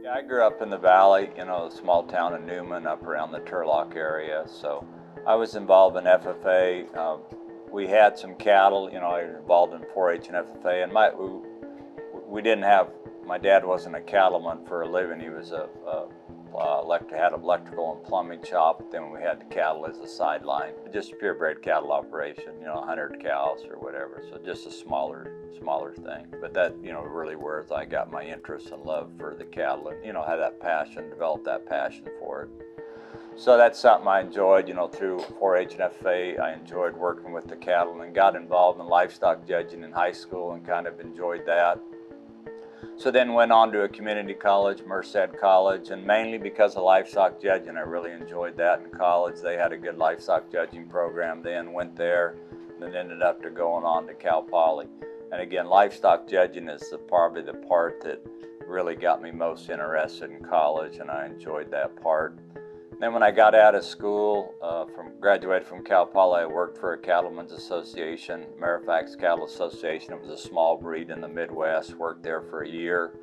Yeah, I grew up in the valley, a small town of Newman up around the Turlock area. So I was involved in FFA. We had some cattle, I was involved in 4-H and FFA. And we didn't have, my dad wasn't a cattleman for a living. He was had an electrical and plumbing shop. Then we had the cattle as a sideline. Just a purebred cattle operation, 100 cows or whatever. So just a smaller thing. But that, really where I got my interest and love for the cattle and, had that passion, developed that passion for it. So that's something I enjoyed, through 4-H and FFA. I enjoyed working with the cattle and got involved in livestock judging in high school and kind of enjoyed that. So then went on to a community college, Merced College, and mainly because of livestock judging, I really enjoyed that in college. They had a good livestock judging program then, went there, and then ended up going on to Cal Poly. And again, livestock judging is probably the part that really got me most interested in college, and I enjoyed that part. Then when I got out of school, graduated from Cal Poly, I worked for a cattlemen's association, Marifax Cattle Association. It was a small breed in the Midwest, worked there for a year,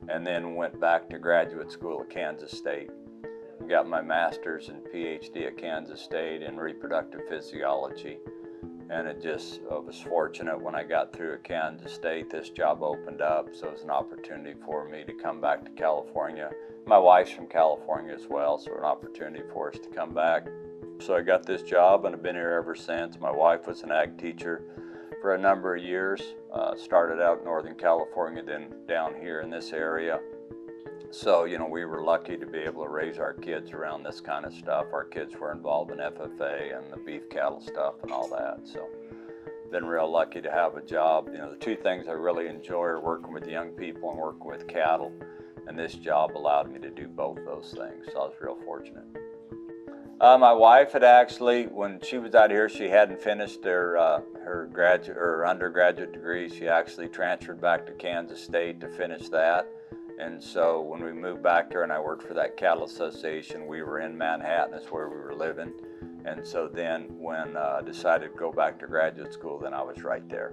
and then went back to graduate school at Kansas State. Got my master's and PhD at Kansas State in reproductive physiology. And it just was fortunate when I got through at Kansas State, this job opened up, so it was an opportunity for me to come back to California. My wife's from California as well, so an opportunity for us to come back. So I got this job and I've been here ever since. My wife was an ag teacher for a number of years. Started out in Northern California, then down here in this area. So, we were lucky to be able to raise our kids around this kind of stuff. Our kids were involved in FFA and the beef cattle stuff and all that. So, been real lucky to have a job. The two things I really enjoy are working with young people and working with cattle. And this job allowed me to do both those things. So I was real fortunate. My wife had actually, when she was out here, she hadn't finished her graduate or undergraduate degree. She actually transferred back to Kansas State to finish that. And so when we moved back here and I worked for that cattle association, we were in Manhattan, that's where we were living. And so then when I decided to go back to graduate school, then I was right there.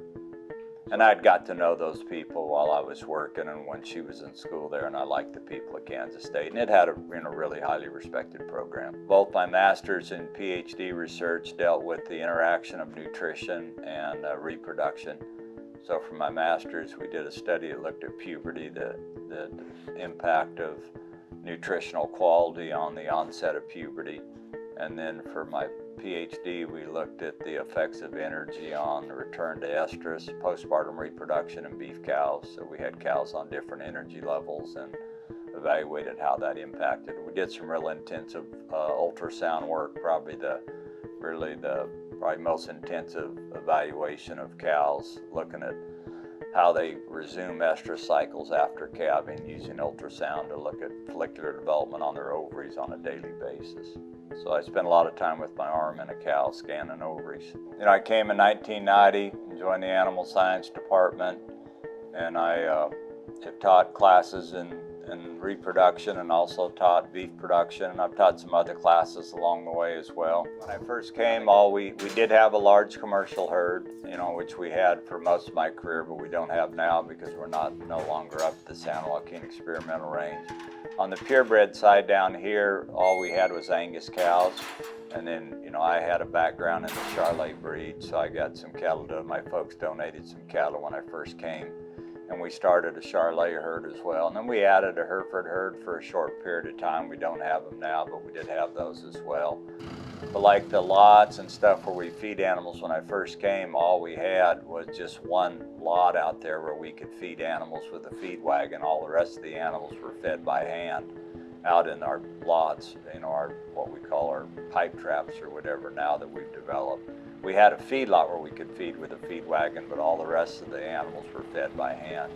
And I'd got to know those people while I was working and when she was in school there, and I liked the people at Kansas State. And it had a really highly respected program. Both my master's and PhD research dealt with the interaction of nutrition and reproduction. So for my master's, we did a study that looked at puberty, the impact of nutritional quality on the onset of puberty. And then for my PhD, we looked at the effects of energy on the return to estrus, postpartum reproduction in beef cows. So we had cows on different energy levels and evaluated how that impacted. We did some real intensive ultrasound work, probably most intensive evaluation of cows, looking at how they resume estrus cycles after calving using ultrasound to look at follicular development on their ovaries on a daily basis. So I spent a lot of time with my arm in a cow scanning ovaries. I came in 1990 and joined the animal science department, and I have taught classes in reproduction and also taught beef production, and I've taught some other classes along the way as well. When I first came, we did have a large commercial herd, which we had for most of my career, but we don't have now because we're no longer up at the San Joaquin Experimental Range. On the purebred side down here, all we had was Angus cows, and then I had a background in the Charolais breed, so I got some cattle. My folks donated some cattle when I first came. And we started a Charolais herd as well. And then we added a Hereford herd for a short period of time. We don't have them now, but we did have those as well. But like the lots and stuff where we feed animals, when I first came, all we had was just one lot out there where we could feed animals with a feed wagon. All the rest of the animals were fed by hand out in our lots, our what we call our pipe traps or whatever now that we've developed. We had a feedlot where we could feed with a feed wagon, but all the rest of the animals were fed by hand.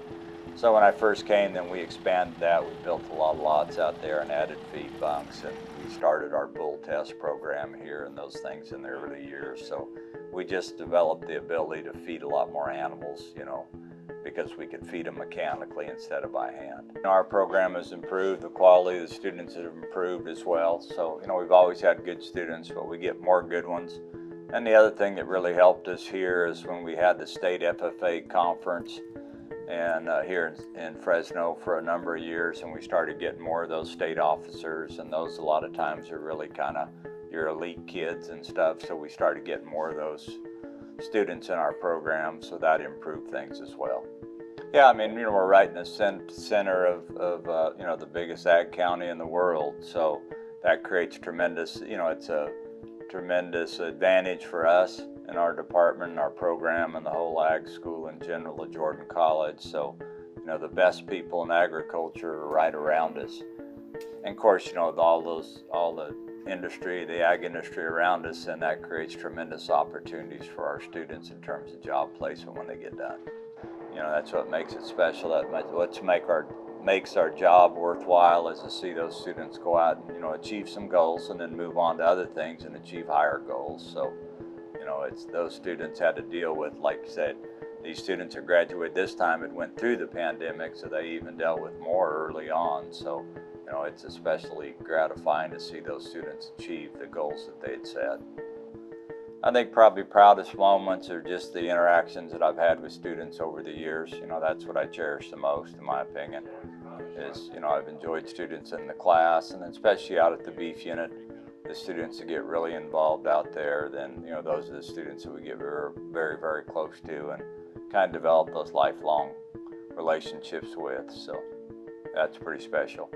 So when I first came, then we expanded that. We built a lot of lots out there and added feed bunks, and we started our bull test program here and those things in the early years. So we just developed the ability to feed a lot more animals, because we could feed them mechanically instead of by hand. Our program has improved. The quality of the students have improved as well. So, we've always had good students, but we get more good ones. And the other thing that really helped us here is when we had the state FFA conference, and here in Fresno for a number of years, and we started getting more of those state officers, and those a lot of times are really kind of your elite kids and stuff, so we started getting more of those students in our program, so that improved things as well. Yeah, I mean, we're right in the center of the biggest ag county in the world, so that creates tremendous, it's a tremendous advantage for us in our department and our program and the whole ag school in general at Jordan College. So, the best people in agriculture are right around us. And of course, all the industry, the ag industry around us, and that creates tremendous opportunities for our students in terms of job placement when they get done. That's what makes it special. What makes our job worthwhile is to see those students go out and achieve some goals and then move on to other things and achieve higher goals. So, it's those students had to deal with, like you said, these students who graduated this time had went through the pandemic, so they even dealt with more early on. So, it's especially gratifying to see those students achieve the goals that they had set. I think probably proudest moments are just the interactions that I've had with students over the years. That's what I cherish the most, in my opinion, is, I've enjoyed students in the class, and especially out at the beef unit, the students that get really involved out there, then, those are the students that we get very, very close to and kind of develop those lifelong relationships with. So that's pretty special.